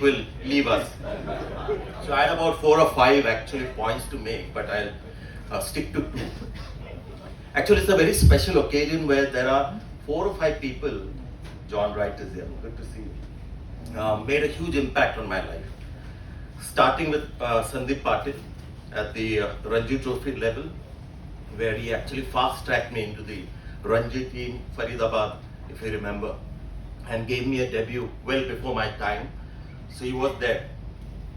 will leave us. So I had about 4 or 5 actually points to make, but I'll stick to 2. Actually, it's a very special occasion where there are 4 or 5 people. John Wright is here. Good to see you. Made a huge impact on my life. Starting with SANDEEP Patil at the Ranji Trophy level, where he actually fast-tracked me into the Ranji team, Faridabad, if you remember, and gave me a debut well before my time. So he was there,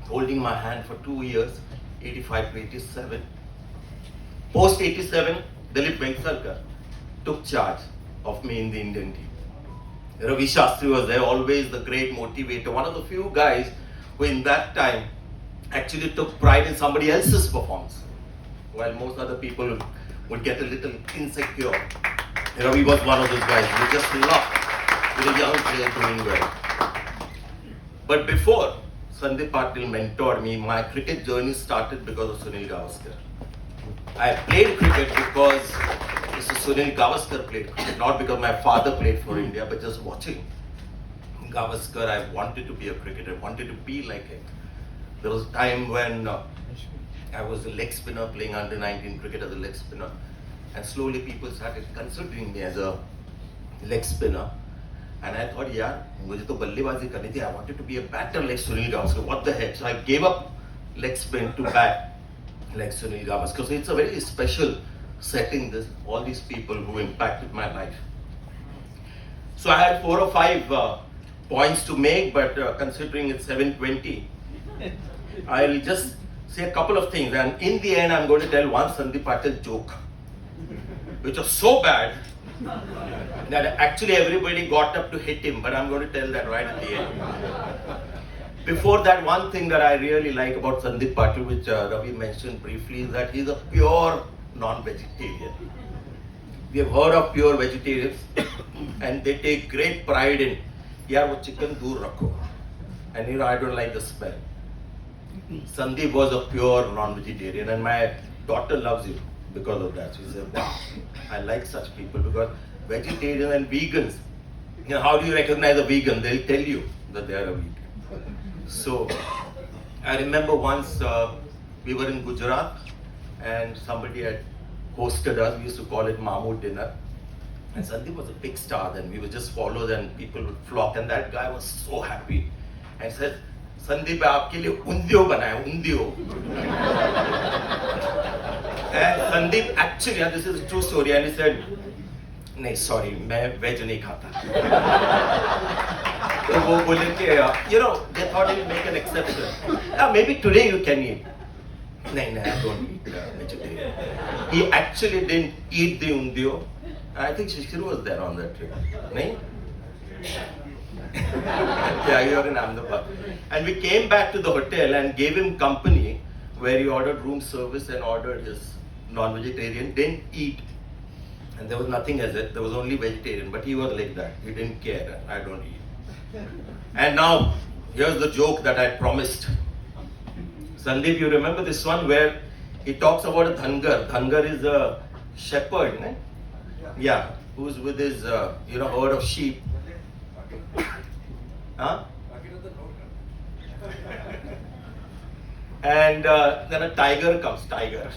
holding my hand for 2 years, 85 to 87. Post 87, Dilip Venksalkar took charge of me in the Indian team. Ravi Shastri was there, always the great motivator, one of the few guys who in that time actually took pride in somebody else's performance, while most other people would get a little insecure. Ravi was one of those guys who just loved with a young player doing well. But before Sandeep Patil mentored me, my cricket journey started because of Sunil Gavaskar. I played cricket because Mr. Sunil Gavaskar played cricket, not because my father played for India, but just watching Gavaskar, I wanted to be a cricketer, wanted to be like him. There was a time when I was a leg spinner playing under 19 cricket as a leg spinner, and slowly people started considering me as a leg spinner. And I thought, yeah, मुझे तो बल्लेबाजी करनी थी. I wanted to be a batter like Sunil Gavaskar. What the heck? So I gave up leg spin to bat like Sunil Gavaskar. So it's a very special setting, this, all these people who impacted my life. So I had 4 or 5 points to make, but considering it's 7:20, I'll just say a couple of things. And in the end, I'm going to tell one Sandeep Patil joke, which was so bad that actually everybody got up to hit him, but I'm going to tell that right at the end. Before that, one thing that I really like about Sandeep Patil, which Ravi mentioned briefly, is that he's a pure non-vegetarian. We have heard of pure vegetarians and they take great pride in, yaar wo chicken dur rakho. And you know, I don't like the smell. Sandeep was a pure non-vegetarian, and my daughter loves you because of that. She said, wow, I like such people, because vegetarians and vegans, you know, how do you recognize a vegan? They'll tell you that they are a vegan. So I remember once we were in Gujarat and somebody had hosted us. We used to call it Mamu dinner. And Sandeep was a big star then. We would just follow and people would flock. And that guy was so happy and said, Sandeep, aapke liye undio banaya, undio. And Sandeep actually, and this is a true story, and he said, नहीं sorry, मैं veg नहीं खाता. तो वो बोले कि, you know, they thought he'd make an exception. Maybe today you can eat. No, I don't eat vegetarian. He actually didn't eat the undio. I think Shishir was there on that trip. No? Yeah, you are in Ahmedabad. And we came back to the hotel and gave him company, where he ordered room service and ordered his non-vegetarian, didn't eat. And there was nothing as it, there was only vegetarian, but he was like that. He didn't care, I don't eat. And now, here's the joke that I promised. Sandeep, you remember this one where he talks about a Dhangar. Dhangar is a shepherd, ne? Yeah, who's with his, herd of sheep. Huh? And then a tiger comes, tiger.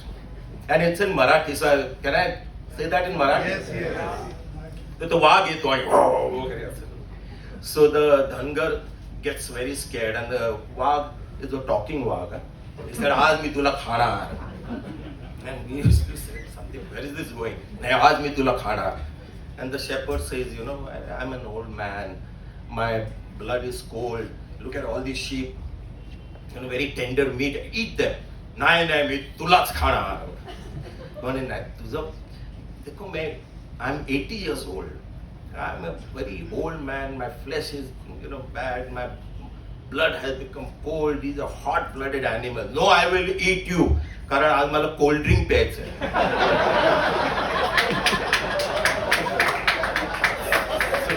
And it's in Marathi, so can I say that in Marathi? Yes. So the Dhangar gets very scared, and the Wag is a talking Wag. He said, Aaj mi tula khana. And we used to say something, where is this going? Aaj mi tula khana. And the shepherd says, you know, I'm an old man, my blood is cold, look at all these sheep, you know, very tender meat, eat them. Nahi, mi tula khana. I'm 80 years old. I'm a very old man. My flesh is, bad. My blood has become cold. These are hot-blooded animals. No, I will eat you. Karan aaj mala cold drink pets. So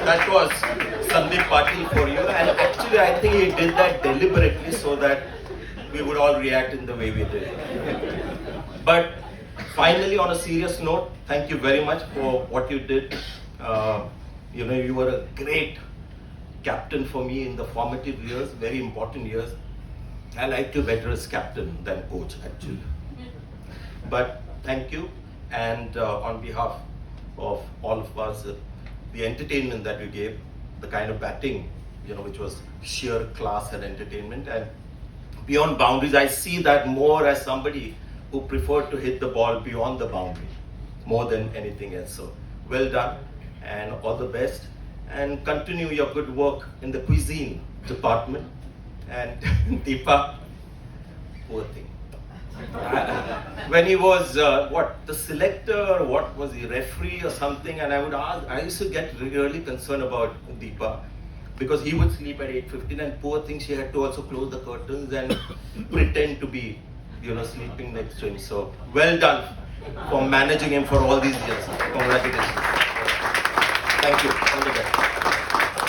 that was Sandeep Patil for you. And actually, I think he did that deliberately so that we would all react in the way we did. But finally, on a serious note, thank you very much for what you did. You were a great captain for me in the formative years, very important years. I like you better as captain than coach, actually. But thank you, and on behalf of all of us, the entertainment that you gave, the kind of batting, which was sheer class and entertainment, and beyond boundaries, I see that more as somebody who preferred to hit the ball beyond the boundary, more than anything else. So, well done, and all the best, and continue your good work in the cuisine department. And Deepa, poor thing. When he was the selector, or what was he, referee or something, and I used to get really concerned about Deepa, because he would sleep at 8:15, and poor thing, she had to also close the curtains and pretend to be, sleeping next to him. So well done for managing him for all these years. Congratulations. Thank you. All the best.